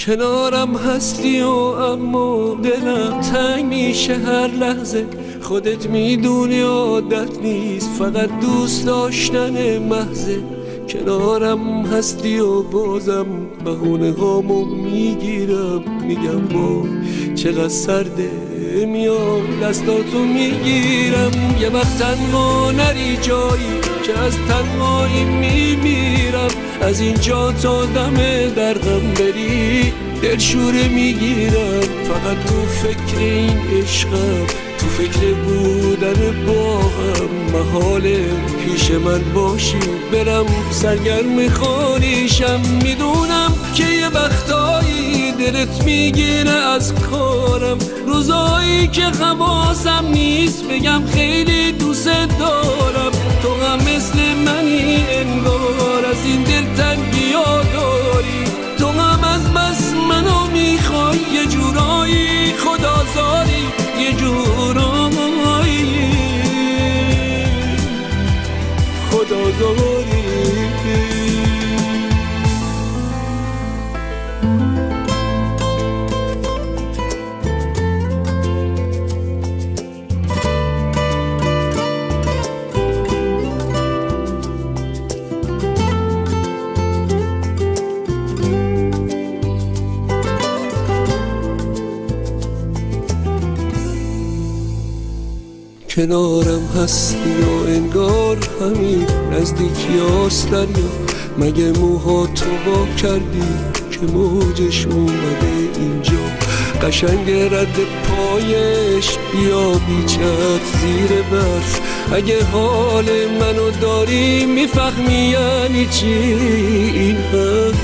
کنارم هستی و اما دلم تنگ میشه هر لحظه. خودت میدونی عادت نیست، فقط دوست داشتن محضه. کنارم هستی و بازم بهونه هامو میگیرم، میگم با چقدر سرده، میام دستاتو میگیرم. یه وقت تنها نری جایی که از تنهایی میمیرم. از اینجا تا دم درغم بری دلشوره میگیرم. فقط تو فکر این عشقم، تو فکر بودن با هم. محاله پیش من باشی برم سرگرم خانیشم. میدونم که یه وقتایی دلت میگیره از کارم، روزایی که حواسم نیست بگم خیلی دوست دارم. تو هم مثل منی انگار، از این دلتنگی ها داری. تو هم از بس منو میخوای، یه جورایی خدازاری، یه جورایی خدازاری. کنارم هستی و انگار همین نزدیکی هاست دریا. مگه موهاتو وا کردی که موجش اومده اینجا؟ قشنگ رد پایش بیا بیچت زیر برف. اگه حال منو داری میفهمی یعنی چی این حرف.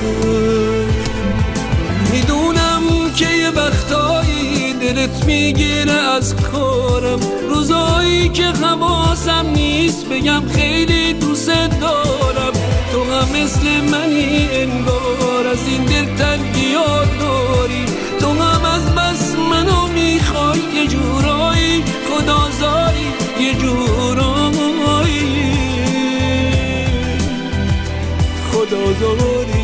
میدونم که یه وقتایی دلت میگیره از کارم، روزایی که حواسم نیست بگم خیلی دوست دارم. تو هم مثل منی انگار، از این دلتنگی ها داری. تو هم از بس منو میخوای، یه جورایی خدازاری، یه جورایی خدازاری.